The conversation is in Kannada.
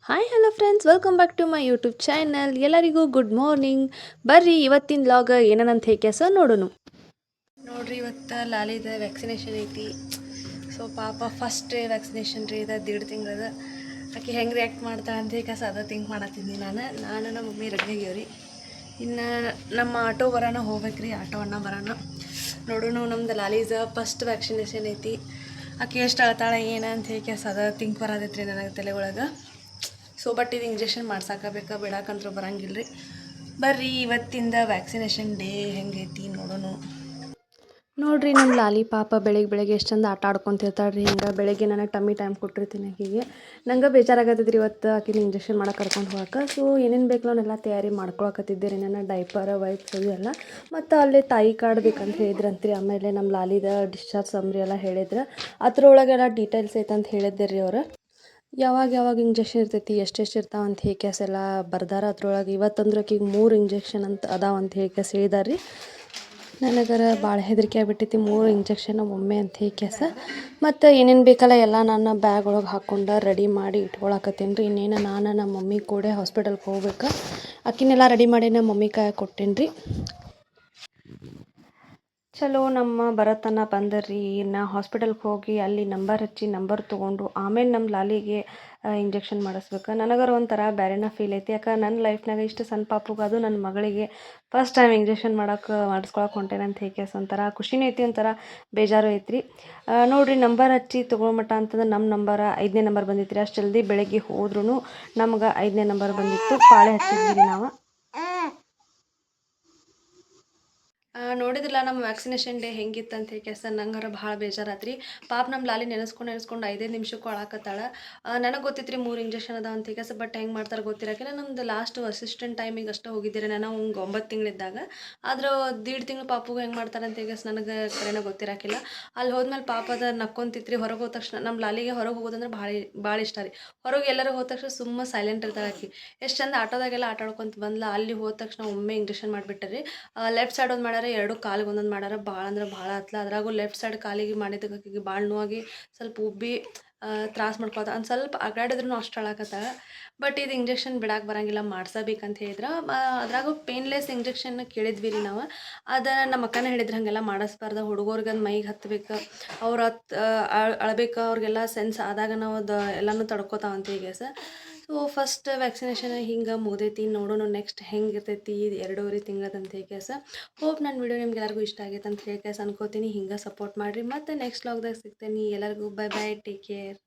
Hi hello friends, welcome back to my YouTube channel. ಎಲ್ಲರಿಗೂ ಗುಡ್ ಮಾರ್ನಿಂಗ್. ಬರ್ರಿ ಇವತ್ತಿನ ಲಾಗ್ ಏನಂತ ಹೇಗೆ ನೋಡೋಣ. ನೋಡ್ರಿ, ಇವತ್ತು ಲಾಲಿದ ವ್ಯಾಕ್ಸಿನೇಷನ್ ಐತಿ. ಸೊ ಪಾಪ ಫಸ್ಟ್ ವ್ಯಾಕ್ಸಿನೇಷನ್ ರೀ, ಇದು 1.5 ತಿಂಗಳದ. ಆಕೆ ಹೆಂಗೆ ರಿಯಾಕ್ಟ್ ಮಾಡ್ತಾಳೆ ಅಂತ ಹೇಗೆ ಅದ ಥಿಂಕ್ ಮಾಡತ್ತಿದ್ನಿ. ನಾನು ನಮ್ಮ ಮಮ್ಮಿ ರೆಡಿಯಾಗ್ಯವ್ರಿ. ಇನ್ನು ನಮ್ಮ ಆಟೋ ಬರೋಣ ಹೋಗ್ಬೇಕ್ರಿ. ಆಟೋ ಅಣ್ಣ ಬರೋಣ ನೋಡೋಣ. ನಮ್ದು ಲಾಲಿದ ಫಸ್ಟ್ ವ್ಯಾಕ್ಸಿನೇಷನ್ ಐತಿ. ಆಕೆ ಎಷ್ಟು ಅಳ್ತಾಳೆ ಏನಂತ ಹೇಗೆ ಅದ ಥಿಂಕ್ ಬರೋದೈತ್ರಿ ನನಗೆ ತಲೆ ಒಳಗೆ. ಸೊ ಬಟ್ ಇದು ಇಂಜೆಕ್ಷನ್ ಮಾಡ್ಸಾಕಬೇಕಾ ಬಿಡಾಕಂತೂ ಬರಂಗಿಲ್ಲ ರೀ. ಬರ್ರಿ ಇವತ್ತಿಂದ ವ್ಯಾಕ್ಸಿನೇಷನ್ ಡೇ ಹೆಂಗೈತಿ ನೋಡೋಣ. ನೋಡ್ರಿ, ನಮ್ಮ ಲಾಲಿ ಪಾಪ ಬೆಳಗ್ಗೆ ಎಷ್ಟು ಚಂದ ಆಟ ಆಡ್ಕೊತಿರ್ತಾಳೆ ರೀ. ಹಿಂಗೆ ಬೆಳಗ್ಗೆ ನಾನು ಟಮ್ಮಿ ಟೈಮ್ ಕೊಟ್ಟಿರ್ತೀನಿ ಆಕೆಗೆ. ನಂಗೆ ಬೇಜಾರಾಗತ್ತದ್ರಿ ಇವತ್ತು ಆಕಿನ ಇಂಜೆಕ್ಷನ್ ಮಾಡಕ್ಕೆ ಕರ್ಕೊಂಡು ಹೋಗಕ್ಕೆ. ಸೊ ಏನೇನು ಬೇಕು ನಾನೆಲ್ಲ ತಯಾರಿ ಮಾಡ್ಕೊಳಕತ್ತಿದ್ದೆ ರೀ. ನನ್ನ ಡೈಪರ್ ವೈಪ್ಸ್ ಅದು ಎಲ್ಲ. ಮತ್ತು ಅಲ್ಲೇ ತಾಯಿ ಕಾರ್ಡ್ ಬೇಕಂತ ಹೇಳಿದ್ರಂತ್ರಿ. ಆಮೇಲೆ ನಮ್ಮ ಲಾಲಿದ ಡಿಸ್ಚಾರ್ಜ್ ಸಮ್ರಿ ಎಲ್ಲ ಹೇಳಿದ್ರೆ ಅದ್ರೊಳಗೆಲ್ಲ ಡೀಟೇಲ್ಸ್ ಐತಂತ ಹೇಳಿದ್ದೆ ರೀ ಅವ್ರು. ಯಾವಾಗ ಇಂಜೆಕ್ಷನ್ ಇರ್ತೈತಿ, ಎಷ್ಟೆಷ್ಟು ಇರ್ತಾವೆ ಅಂತ ಹೇಳಿ ಎಲ್ಲ ಬರ್ದಾರ ಅದ್ರೊಳಗೆ. ಇವತ್ತಂದ್ರೆ ಆಕಿಗೆ 3 ಇಂಜೆಕ್ಷನ್ ಅಂತ ಅದಾವ ಅಂತ ಹೇಳಿ ಹೇಳಿದಾರೆ ರೀ. ನನಗರ ಭಾಳ ಹೆದರಿಕೆ ಆಗ್ಬಿಟ್ಟೈತಿ 3 ಇಂಜೆಕ್ಷನ್ ಒಮ್ಮೆ ಅಂತ ಹೇಳಿ. ಮತ್ತು ಏನೇನು ಬೇಕಲ್ಲ ಎಲ್ಲ ನಾನು ಬ್ಯಾಗ್ ಒಳಗೆ ಹಾಕ್ಕೊಂಡು ರೆಡಿ ಮಾಡಿ ಇಟ್ಕೊಳಕತ್ತೀನಿ ರೀ. ಇನ್ನೇನು ನಾನು ನಮ್ಮ ಮಮ್ಮಿ ಕೂಡ ಹಾಸ್ಪಿಟಲ್ಗೆ ಹೋಗ್ಬೇಕು. ಅಕ್ಕಿನೆಲ್ಲ ರೆಡಿ ಮಾಡಿ ನಮ್ಮ ಮಮ್ಮಿ ಕೈ ಕೊಟ್ಟೇನಿ ರೀ. ಚಲೋ ನಮ್ಮ ಬರತನ ಬಂದರ್ರಿ. ನಾ ಹಾಸ್ಪಿಟಲ್ಗೆ ಹೋಗಿ ಅಲ್ಲಿ ನಂಬರ್ ಹಚ್ಚಿ ನಂಬರ್ ತೊಗೊಂಡು ಆಮೇಲೆ ನಮ್ಮ ಲಾಲಿಗೆ ಇಂಜೆಕ್ಷನ್ ಮಾಡಿಸ್ಬೇಕು. ನನಗರ ಒಂಥರ ಬೇರೆನ ಫೀಲ್ ಐತಿ. ಯಾಕೆ ನನ್ನ ಲೈಫ್ನಾಗ ಇಷ್ಟು ಸಣ್ಣ ಪಾಪುಗೆ, ಅದು ನನ್ನ ಮಗಳಿಗೆ ಫಸ್ಟ್ ಟೈಮ್ ಇಂಜೆಕ್ಷನ್ ಮಾಡಿಸ್ಕೊಳಕ್ಕೆ ಹೊಂಟೇನೆ ಅಂತ ಹೇಗೆ ಒಂಥರ ಖುಷಿನೂ ಐತಿ, ಒಂಥರ ಬೇಜಾರು ಐತ್ರಿ. ನೋಡಿರಿ, ನಂಬರ್ ಹಚ್ಚಿ ತೊಗೊಳ್ಮಟ್ಟ ಅಂತಂದ್ರೆ ನಮ್ಮ ನಂಬರ 5ನೇ ನಂಬರ್ ಬಂದಿತ್ತು ರೀ. ಅಷ್ಟು ಜಲ್ದಿ ಬೆಳಗ್ಗೆ ಹೋದ್ರೂ ನಮ್ಗೆ 5ನೇ ನಂಬರ್ ಬಂದಿತ್ತು. ಪಾಳೆ ಹಚ್ಚಿದ್ವಿ ರೀ ನಾವು. ನೋಡಿದ್ರಲ್ಲ ನಮ್ಮ ವ್ಯಾಕ್ಸಿನೇಷನ್ ಡೇ ಹೆಂಗಿತ್ತು ಅಂತ ಹೇಳಿ ನಂಗಾರ ಭಾಳ ಬೇಜಾರಾತ್ರಿ. ಪಾಪ ನಮ್ಮ ಲಾಲಿ ನೆನೆಸ್ಕೊಂಡು 5 ನಿಮಿಷಕ್ಕೂ ಅಳಾಕತ್ತಾಳೆ. ನನಗೆ ಗೊತ್ತಿತ್ತು ರೀ 3 ಇಂಜೆಕ್ಷನ್ ಅದಾವ ಅಂತ ಹೇಳಿ. ಬಟ್ ಹೆಂಗೆ ಮಾಡ್ತಾರೆ ಗೊತ್ತಿರಕಿಲ್ಲ. ನಮ್ದು ಲಾಸ್ಟ್ ಅಸಿಸ್ಟೆಂಟ್ ಟೈಮಿಗೆ ಅಷ್ಟೇ ಹೋಗಿದ್ದೀರಿ ನಾನು, 9 ತಿಂಗಳಿದ್ದಾಗ. ಆದ್ರೆ 1.5 ತಿಂಗಳು ಪಾಪುಗೆ ಹೆಂಗೆ ಮಾಡ್ತಾರೆ ಅಂತ ಹೇಳಿ ನನಗೆ ಕರೆನ ಗೊತ್ತಿರಕಿಲ್ಲ. ಅಲ್ಲಿ ಹೋದ್ಮೇಲೆ ಪಾಪ ಅದು ನಕ್ಕೊಂತಿತ್ರಿ. ಹೊರಗೆ ಹೋದ ತಕ್ಷಣ ನಮ್ಮ ಲಾಲಿಗೆ ಹೊರಗೆ ಹೋಗೋದಂದ್ರೆ ಭಾಳ ಇಷ್ಟ ರೀ. ಹೊರಗೆ ಎಲ್ಲರೂ ಹೋದ ತಕ್ಷಣ ಸುಮ್ಮ ಸೈಲೆಂಟ್ ಇರ್ತಾಳೆ ಆಕಿ. ಎಷ್ಟು ಚಂದ ಆಟೋದಾಗೆಲ್ಲ ಆಟ ಆಡ್ಕೊಂತ ಬಂದ್ಲ. ಅಲ್ಲಿ ಹೋದ ತಕ್ಷಣ ಒಮ್ಮೆ ಇಂಜೆಕ್ಷನ್ ಮಾಡಿಬಿಟ್ಟರಿ. ಲೆಫ್ಟ್ ಸೈಡ್ ಒಂದು ಮಾಡ್ಯಾರ, 2 ಕಾಲಿಗೆ ಒಂದೊಂದು ಮಾಡ್ಯಾರ. ಭಾಳ ಅಂದ್ರೆ ಭಾಳ ಹತ್ಲ. ಅದ್ರಾಗೂ ಲೆಫ್ಟ್ ಸೈಡ್ ಕಾಲಿಗೆ ಮಾಡಿದ್ದಕ್ಕೆ ಆಕಿಗೆ ಭಾಳ ನೋವಾಗಿ ಸ್ವಲ್ಪ ಉಬ್ಬಿ ತ್ರಾಸ ಮಾಡ್ಕೊತ ಒಂದು ಸ್ವಲ್ಪ ಅಗಾಡಿದ್ರೂ ಅಷ್ಟು ಅಳಾಕತ್ತಾಳ. ಬಟ್ ಇದು ಇಂಜೆಕ್ಷನ್ ಬಿಡಕ್ಕೆ ಬರಂಗಿಲ್ಲ, ಮಾಡ್ಸಬೇಕಂತ ಹೇಳಿದ್ರೆ. ಅದ್ರಾಗೂ ಪೇನ್ಲೆಸ್ ಇಂಜೆಕ್ಷನ್ ಕೇಳಿದ್ವಿ ರೀ ನಾವು. ಅದು ನಮ್ಮ ಅಕ್ಕನೇ ಹೇಳಿದ್ರು ಹಾಗೆಲ್ಲ ಮಾಡಿಸ್ಬಾರ್ದು, ಹುಡುಗರಿಗೆ ಅದು ಮೈಗೆ ಹತ್ಬೇಕು, ಅವ್ರು ಅಳ್ಬೇಕು, ಅವ್ರಿಗೆಲ್ಲ ಸೆನ್ಸ್ ಆದಾಗ ನಾವು ಅದು ಎಲ್ಲನೂ ತಡ್ಕೋತಾವಂತ ಹೇಗೆ ಸೊ ಫಸ್ಟ್ ವ್ಯಾಕ್ಸಿನೇಷನ್ ಹಿಂಗೆ ಮುಗ್ದೈತಿ. ನೋಡೋಣ ನೆಕ್ಸ್ಟ್ ಹೆಂಗೆ ಇರ್ತೈತಿ 2.5 ತಿಂಗಳದಂತ ಹೇಗೆ ಹೋಪ್ ನನ್ನ ವಿಡಿಯೋ ನಿಮ್ಗೆ ಎಲ್ಲರಿಗೂ ಇಷ್ಟ ಆಗೈತೆ ಅಂತ ಹೇಳಿ ಅನ್ಕೋತೀನಿ. ಹಿಂಗೆ ಸಪೋರ್ಟ್ ಮಾಡಿರಿ. ಮತ್ತು ನೆಕ್ಸ್ಟ್ ವ್ಲಾಗ್ದಾಗ ಸಿಗ್ತೇನೆ. ಎಲ್ಲರಿಗೂ ಬೈ ಬೈ, ಟೇಕ್ ಕೇರ್.